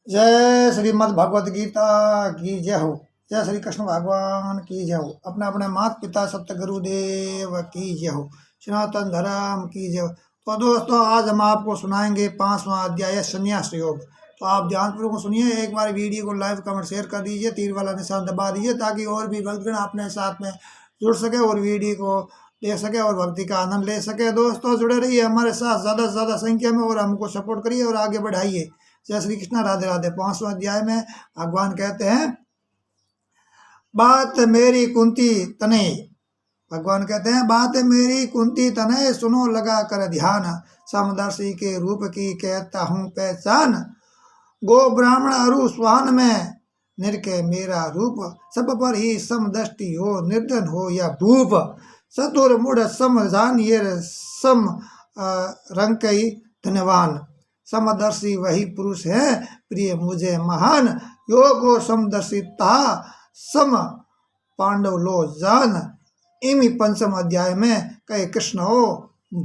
जय श्रीमद् भगवत गीता की जय हो। जय श्री कृष्ण भगवान की जय हो। अपने अपने माता पिता सप्त गुरुदेव की जय हो। सनातन धर्म की जय हो। तो दोस्तों, आज हम आपको सुनाएंगे 5वां अध्याय संन्यास योग। तो आप ध्यानपूर्वक सुनिए। एक बार वीडियो को लाइक कमेंट शेयर कर दीजिए, तीर वाला निशान दबा दीजिए, ताकि और भी भक्तगण अपने साथ में जुड़ सके और वीडियो को देख सके और भक्ति का आनंद ले सके। दोस्तों, जुड़े रहिए हमारे साथ ज़्यादा से ज़्यादा संख्या में और हमको सपोर्ट करिए और आगे बढ़ाइए। जय श्री कृष्ण, राधे राधे। 5वां अध्याय में भगवान कहते हैं, बात मेरी कुंती तने। भगवान कहते हैं, बात मेरी कुंती तने, सुनो लगा कर ध्यान। समदर्शी के रूप की कहता हूँ पहचान। गो ब्राह्मण अरु स्वान में निरके मेरा रूप। सब पर ही समदृष्टि हो, निर्धन हो या भूप। चतुर मूढ़ समझान ये सम रंग कई धनवान। समदर्शी वही पुरुष है, प्रिय मुझे महान। योगो समदर्शिता सम पांडव लो जान। इमी 5वें अध्याय में कहे कृष्ण हो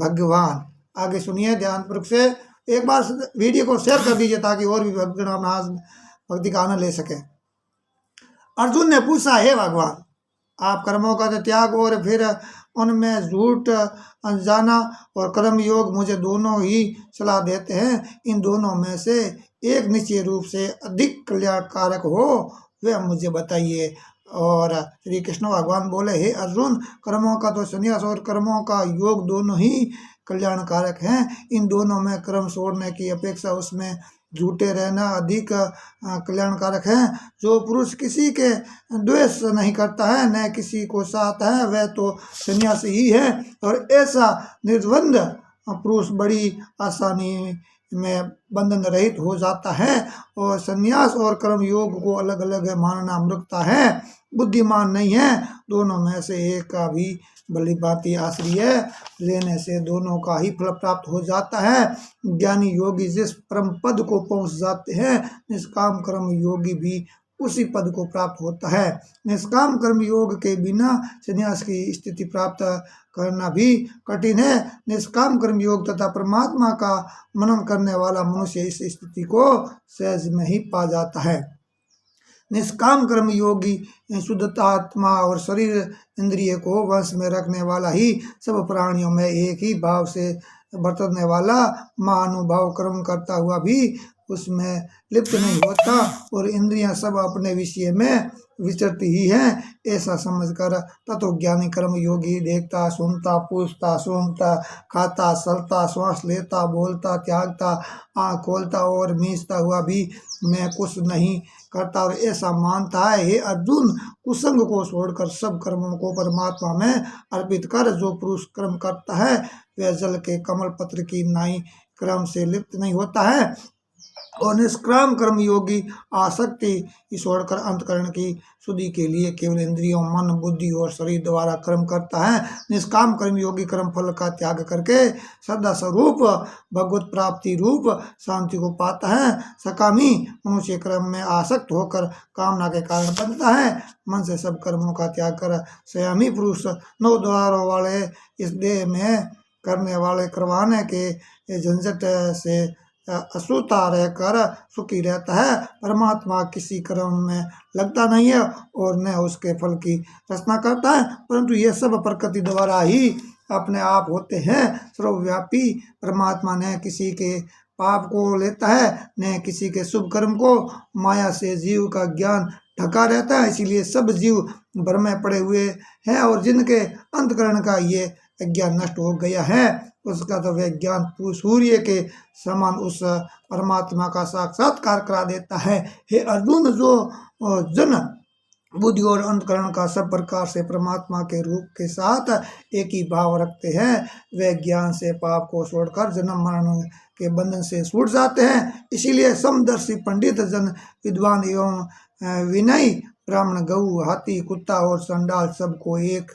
भगवान। आगे सुनिए ध्यानपूर्वक से। एक बार वीडियो को शेयर कर दीजिए ताकि और भी भक्तगण अपना भक्ति का आनंद ले सके। अर्जुन ने पूछा, हे भगवान, आप कर्मों का त्याग और फिर उनमें झूठ अनजाना और कर्म योग मुझे दोनों ही सलाह देते हैं। इन दोनों में से एक निश्चय रूप से अधिक कल्याणकारक हो, वह मुझे बताइए। और श्री कृष्ण भगवान बोले, हे अर्जुन, कर्मों का तो संन्यास और कर्मों का योग दोनों ही कल्याणकारक हैं। इन दोनों में कर्म छोड़ने की अपेक्षा उसमें झूठे रहना अधिक कल्याणकारक है। जो पुरुष किसी के द्वेष नहीं करता है, न किसी को चाहता है, वह तो सन्यासी ही है। और ऐसा निर्द्वंद पुरुष बड़ी आसानी में बंधन रहित हो जाता है। और संन्यास और कर्म योग को अलग अलग मानना मूर्खता है, बुद्धिमान नहीं है। दोनों में से एक का भी भली भांति आश्रय लेने से दोनों का ही फल प्राप्त हो जाता है। ज्ञानी योगी जिस परम पद को पहुंच जाते हैं, निष्काम कर्म योगी भी उसी पद को प्राप्त होता है। निष्काम कर्म योग के बिना संन्यास की स्थिति प्राप्त करना भी कठिन है। निष्काम कर्म योग तथा परमात्मा का मनन करने वाला मनुष्य इस स्थिति को सहज में ही पा जाता है। निष्काम कर्म योगी शुद्धता आत्मा और शरीर इंद्रिय को वश में रखने वाला ही सब प्राणियों में एक ही भाव से बरतने वाला महानुभाव कर्म करता हुआ भी उसमें लिप्त नहीं होता और इंद्रियां सब अपने विषय में विचरती ही हैं। ऐसा समझकर तत्वज्ञानी कर्म योगी देखता, सुनता, पूछता, सूंघता, खाता, चलता, श्वास लेता, बोलता, त्यागता, आँख खोलता और मींचता हुआ भी मैं कुछ नहीं करता और ऐसा मानता है। हे अर्जुन, कुसंग को छोड़कर सब कर्मों को परमात्मा में अर्पित कर। जो पुरुष कर्म करता है वह जल के कमल पत्र की नाई क्रम से लिप्त नहीं होता है। और निष्काम कर्म योगी आसक्ति छोड़कर अंतकरण की शुद्धि के लिए केवल इंद्रियों, मन, बुद्धि और शरीर द्वारा कर्म करता है। निष्काम कर्म योगी कर्म फल का त्याग करके सदा स्वरूप भगवत प्राप्ति रूप शांति को पाता है। सकामी मनुष्य कर्म में आसक्त होकर कामना के कारण बनता है। मन से सब कर्मों का त्याग कर संयमी पुरुष 9 द्वारों वाले इस देह में करने वाले करवाने के झंझट से अछूता रहकर सुखी रहता है। परमात्मा किसी कर्म में लगता नहीं है और न उसके फल की रचना करता है, परंतु ये सब प्रकृति द्वारा ही अपने आप होते हैं। सर्वव्यापी परमात्मा न किसी के पाप को लेता है न किसी के शुभ कर्म को। माया से जीव का ज्ञान ढका रहता है, इसीलिए सब जीव भ्रम में पड़े हुए हैं। और जिनके अंतकरण का ये ज्ञान नष्ट हो गया है, उसका तो वह ज्ञान सूर्य के समान उस परमात्मा का साक्षात्कार करा देता है। हे अर्जुन, जो जन बुद्धि और अंतकरण का सब प्रकार से परमात्मा के रूप के साथ एक ही भाव रखते हैं, वे ज्ञान से पाप को छोड़कर जन्म मरण के बंधन से छूट जाते हैं। इसीलिए समदर्शी पंडित जन, विद्वान एवं विनयी ब्राह्मण, गऊ, हाथी, कुत्ता और संडाल सबको एक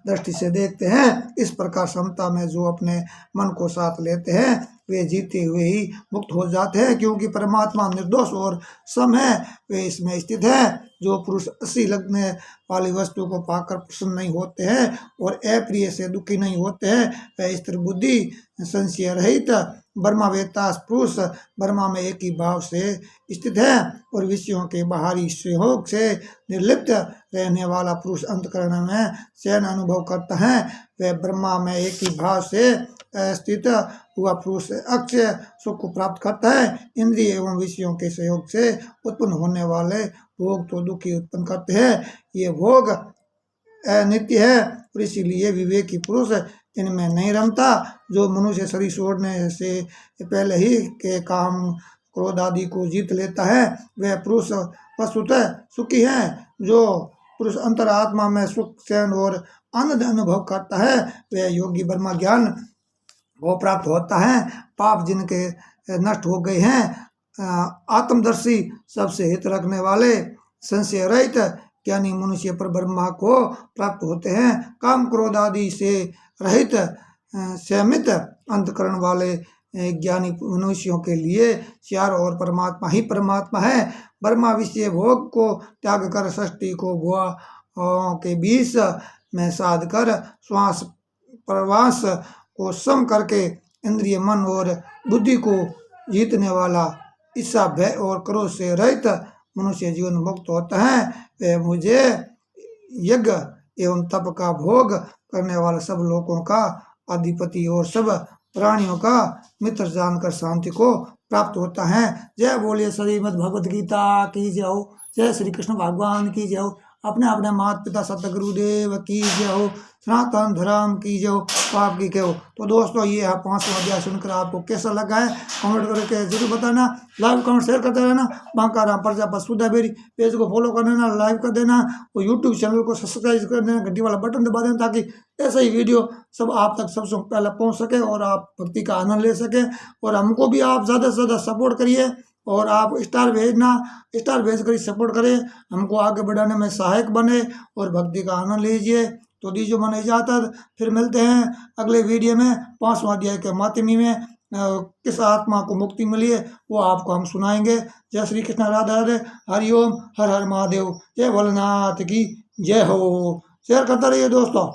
दृष्टि से देखते हैं। इस प्रकार समता में जो अपने मन को साथ लेते हैं वे जीते हुए ही मुक्त हो जाते हैं, क्योंकि परमात्मा निर्दोष और सम है, वे इसमें स्थित है। जो पुरुष अच्छी लगने वाली वस्तु को पाकर प्रसन्न नहीं होते हैं और अप्रिय से दुखी नहीं होते हैं, वह स्थिर बुद्धि, संशय रहित ब्रह्मा वेत्ता पुरुष ब्रह्मा में एक ही भाव से स्थित है और विषयों के बाहरी सहयोग से निर्लिप्त रहने वाला पुरुष अंतःकरण में शयन अनुभव करता है। वह ब्रह्मा में एक ही भाव से स्थित हुआ पुरुष अक्षय सुख को प्राप्त करता है। इंद्रिय एवं विषयों के सहयोग से उत्पन्न होने वाले भोग तो दुखी उत्पन्न करते हैं। ये भोग अनित्य है और इसीलिए विवेकी पुरुष इनमें नहीं रमता। जो मनुष्य शरीर छोड़ने से पहले ही के काम क्रोध आदि को जीत लेता है वह पुरुष वस्तुतः सुखी है। जो पुरुष अंतरात्मा में सुख चैन और आनंद अनुभव करता है वह योगी ब्रह्म ज्ञान को प्राप्त होता है। पाप जिनके नष्ट हो गए हैं, आत्मदर्शी सबसे हित रखने वाले संशय रहित ज्ञानी मनुष्य पर ब्रह्मा को प्राप्त होते हैं। काम क्रोध आदि से रहित संयमित अंतःकरण वाले ज्ञानी मनुष्यों के लिए चार और परमात्मा ही परमात्मा है। ब्रह्मा विषय भोग को त्याग कर सृष्टि को भुआ के बीच में साध कर श्वास प्रवास को सम करके इंद्रिय मन और बुद्धि को जीतने वाला इच्छा भय और क्रोध से रहित मनुष्य जीवन मुक्त होता है। वह मुझे यज्ञ एवं तप का भोग करने वाला सब लोगों का अधिपति और सब प्राणियों का मित्र जानकर शांति को प्राप्त होता है। जय बोलिए श्रीमद् भगवद गीता की जय हो। जय श्री कृष्ण भगवान की जय हो। अपने अपने माता पिता सतगुरुदेव की जय हो। सनातन धर्म की जय हो। पाप की जय हो। तो दोस्तों ये है 5वां अध्याय सुनकर आपको कैसा लगा है कमेंट करके जरूर बताना। लाइव कमेंट शेयर करते रहना। बांका राम प्रजापत सुधाबेरी पेज को फॉलो कर देना, लाइव कर देना और यूट्यूब चैनल को सब्सक्राइब कर देना, घंटी वाला बटन दबा देना ताकि ऐसा ही वीडियो सब आप तक सबसे पहले पहुँच सके और आप भक्ति का आनंद ले सके। और हमको भी आप ज़्यादा से ज़्यादा सपोर्ट करिए और आप स्टार भेजना, स्टार भेज कर सपोर्ट करें, हमको आगे बढ़ाने में सहायक बने और भक्ति का आनंद लीजिए। तो दीजिए मन इजाजत, फिर मिलते हैं अगले वीडियो में 5वां अध्याय के माध्यमी में किस आत्मा को मुक्ति मिली है वो आपको हम सुनाएंगे। जय श्री कृष्ण राधे राधे, हरिओम, हर हर महादेव, जय भोलेनाथ की जय हो। शेयर करता रहिए दोस्तों।